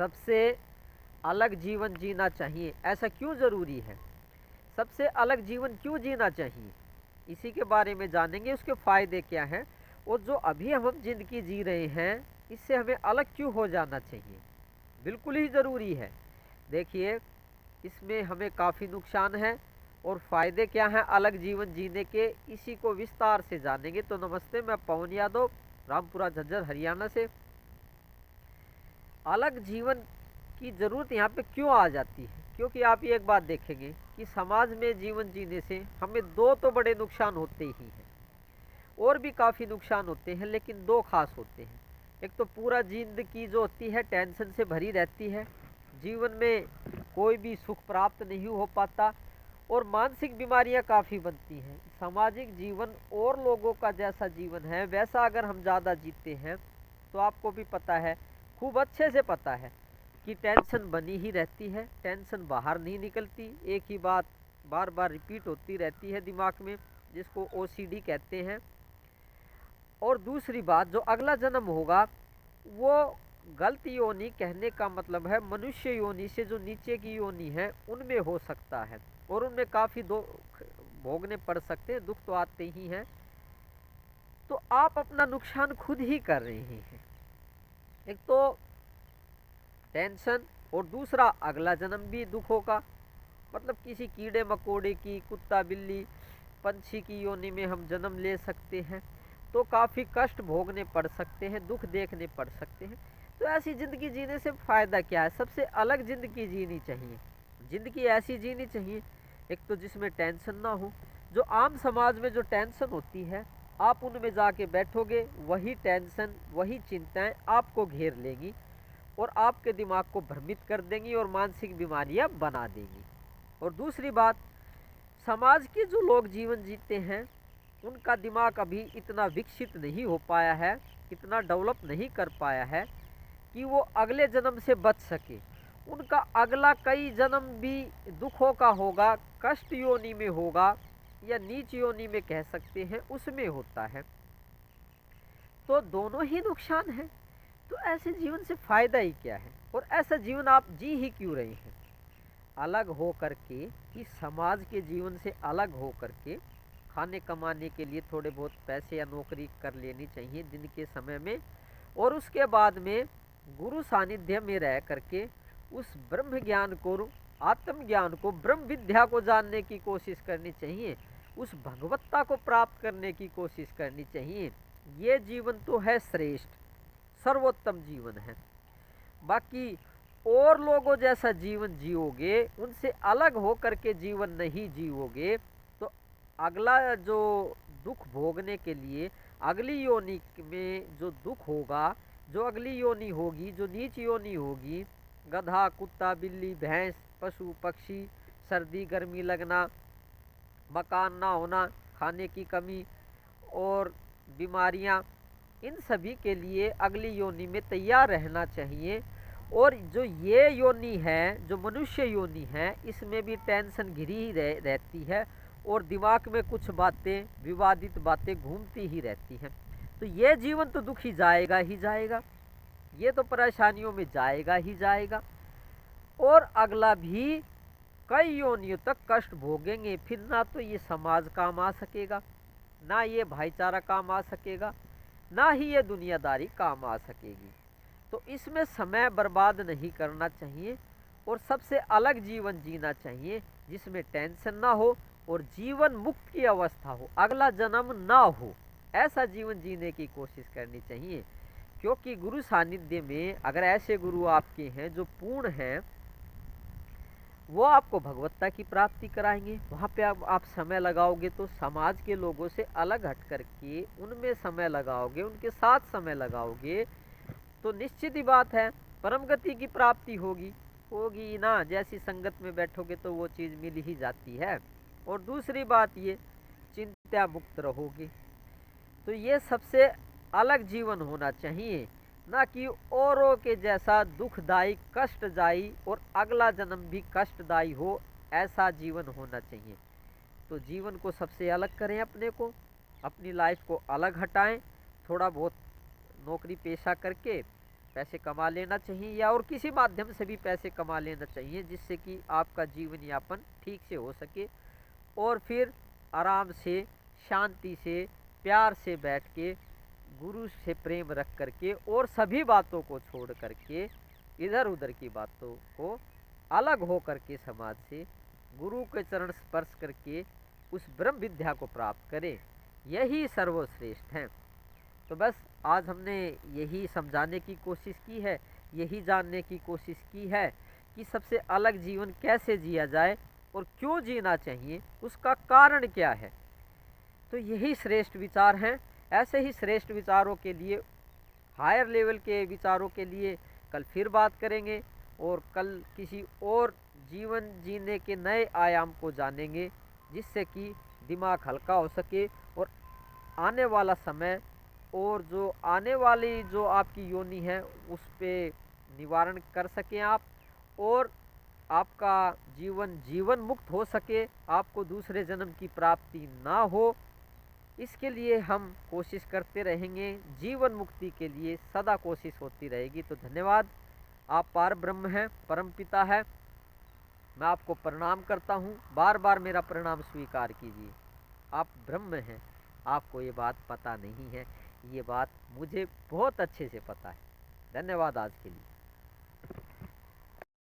सबसे अलग जीवन जीना चाहिए, ऐसा क्यों ज़रूरी है? सबसे अलग जीवन क्यों जीना चाहिए, इसी के बारे में जानेंगे। उसके फ़ायदे क्या हैं और जो अभी हम ज़िंदगी जी रहे हैं इससे हमें अलग क्यों हो जाना चाहिए, बिल्कुल ही ज़रूरी है। देखिए, इसमें हमें काफ़ी नुकसान है और फ़ायदे क्या हैं अलग जीवन जीने के, इसी को विस्तार से जानेंगे। तो नमस्ते, मैं पवन यादव, रामपुरा झज्जर हरियाणा से। अलग जीवन की ज़रूरत यहाँ पे क्यों आ जाती है? क्योंकि आप ये एक बात देखेंगे कि समाज में जीवन जीने से हमें दो तो बड़े नुकसान होते ही हैं, और भी काफ़ी नुकसान होते हैं लेकिन दो खास होते हैं। एक तो पूरा ज़िंदगी जो होती है टेंशन से भरी रहती है, जीवन में कोई भी सुख प्राप्त नहीं हो पाता और मानसिक बीमारियां काफ़ी बनती हैं। सामाजिक जीवन और लोगों का जैसा जीवन है वैसा अगर हम ज़्यादा जीते हैं तो आपको भी पता है, खूब अच्छे से पता है कि टेंशन बनी ही रहती है, टेंशन बाहर नहीं निकलती, एक ही बात बार बार रिपीट होती रहती है दिमाग में, जिसको ओसीडी कहते हैं। और दूसरी बात, जो अगला जन्म होगा वो गलत योनि, कहने का मतलब है मनुष्य योनि से जो नीचे की योनि है उनमें हो सकता है और उनमें काफ़ी दुख भोगने पड़ सकते हैं, दुख तो आते ही हैं। तो आप अपना नुकसान खुद ही कर रहे हैं, एक तो टेंशन और दूसरा अगला जन्म भी दुखों का। मतलब किसी कीड़े मकोड़े की, कुत्ता बिल्ली पंछी की योनि में हम जन्म ले सकते हैं तो काफ़ी कष्ट भोगने पड़ सकते हैं, दुख देखने पड़ सकते हैं। तो ऐसी ज़िंदगी जीने से फ़ायदा क्या है? सबसे अलग ज़िंदगी जीनी चाहिए। ज़िंदगी ऐसी जीनी चाहिए एक तो जिसमें टेंशन ना हो। जो आम समाज में जो टेंशन होती है, आप उनमें जाके बैठोगे वही टेंशन वही चिंताएं आपको घेर लेंगी और आपके दिमाग को भ्रमित कर देंगी और मानसिक बीमारियां बना देंगी। और दूसरी बात, समाज के जो लोग जीवन जीते हैं उनका दिमाग अभी इतना विकसित नहीं हो पाया है, इतना डेवलप नहीं कर पाया है कि वो अगले जन्म से बच सके। उनका अगला कई जन्म भी दुखों का होगा, कष्ट योनि में होगा या नीच योनि में कह सकते हैं, उसमें होता है। तो दोनों ही नुकसान है। तो ऐसे जीवन से फायदा ही क्या है और ऐसा जीवन आप जी ही क्यों रहे हैं? अलग हो करके, कि समाज के जीवन से अलग हो करके खाने कमाने के लिए थोड़े बहुत पैसे या नौकरी कर लेनी चाहिए दिन के समय में, और उसके बाद में गुरु सानिध्य में रह करके उस ब्रह्म ज्ञान को, आत्म ज्ञान को, ब्रह्म विद्या को जानने की कोशिश करनी चाहिए, उस भगवत्ता को प्राप्त करने की कोशिश करनी चाहिए। ये जीवन तो है श्रेष्ठ, सर्वोत्तम जीवन है। बाकी और लोगों जैसा जीवन जियोगे, उनसे अलग हो करके जीवन नहीं जियोगे, तो अगला जो दुख भोगने के लिए अगली योनि में जो दुख होगा, जो अगली योनि होगी, जो नीच योनि होगी, गधा कुत्ता बिल्ली भैंस पशु पक्षी, सर्दी गर्मी लगना, मकान ना होना, खाने की कमी और बीमारियां, इन सभी के लिए अगली योनि में तैयार रहना चाहिए। और जो ये योनि है, जो मनुष्य योनि है, इसमें भी टेंशन घिरी ही रहती है और दिमाग में कुछ बातें, विवादित बातें घूमती ही रहती हैं। तो ये जीवन तो दुखी जाएगा ही जाएगा, ये तो परेशानियों में जाएगा ही जाएगा और अगला भी कई योनियों तक कष्ट भोगेंगे। फिर ना तो ये समाज काम आ सकेगा, ना ये भाईचारा काम आ सकेगा, ना ही ये दुनियादारी काम आ सकेगी। तो इसमें समय बर्बाद नहीं करना चाहिए और सबसे अलग जीवन जीना चाहिए जिसमें टेंशन ना हो और जीवन मुक्त की अवस्था हो, अगला जन्म ना हो। ऐसा जीवन जीने की कोशिश करनी चाहिए, क्योंकि गुरु सानिध्य में अगर ऐसे गुरु आपके हैं जो पूर्ण हैं, वो आपको भगवत्ता की प्राप्ति कराएंगे। वहाँ पे आप समय लगाओगे तो समाज के लोगों से अलग हट करके उनमें समय लगाओगे, उनके साथ समय लगाओगे, तो निश्चित ही बात है परम गति की प्राप्ति होगी, होगी ना। जैसी संगत में बैठोगे तो वो चीज़ मिल ही जाती है। और दूसरी बात, ये चिंता मुक्त रहोगे। तो ये सबसे अलग जीवन होना चाहिए, ना कि औरों के जैसा दुखदायी कष्टदायी और अगला जन्म भी कष्टदायी हो, ऐसा जीवन होना चाहिए। तो जीवन को सबसे अलग करें, अपने को, अपनी लाइफ को अलग हटाएं, थोड़ा बहुत नौकरी पेशा करके पैसे कमा लेना चाहिए या और किसी माध्यम से भी पैसे कमा लेना चाहिए, जिससे कि आपका जीवन यापन ठीक से हो सके। और फिर आराम से, शांति से, प्यार से बैठ के, गुरु से प्रेम रख करके और सभी बातों को छोड़ करके, इधर उधर की बातों को अलग हो करके समाज से गुरु के चरण स्पर्श करके उस ब्रह्म विद्या को प्राप्त करें, यही सर्वश्रेष्ठ है। तो बस आज हमने यही समझाने की कोशिश की है, यही जानने की कोशिश की है कि सबसे अलग जीवन कैसे जिया जाए और क्यों जीना चाहिए, उसका कारण क्या है। तो यही श्रेष्ठ विचार हैं। ऐसे ही श्रेष्ठ विचारों के लिए, हायर लेवल के विचारों के लिए कल फिर बात करेंगे और कल किसी और जीवन जीने के नए आयाम को जानेंगे, जिससे कि दिमाग हल्का हो सके और आने वाला समय और जो आने वाली जो आपकी योनि है उस पे निवारण कर सकें आप, और आपका जीवन जीवन मुक्त हो सके, आपको दूसरे जन्म की प्राप्ति ना हो। इसके लिए हम कोशिश करते रहेंगे, जीवन मुक्ति के लिए सदा कोशिश होती रहेगी। तो धन्यवाद। आप पार ब्रह्म हैं, परम पिता है। मैं आपको प्रणाम करता हूँ, बार बार मेरा प्रणाम स्वीकार कीजिए। आप ब्रह्म हैं, आपको ये बात पता नहीं है, ये बात मुझे बहुत अच्छे से पता है। धन्यवाद आज के लिए।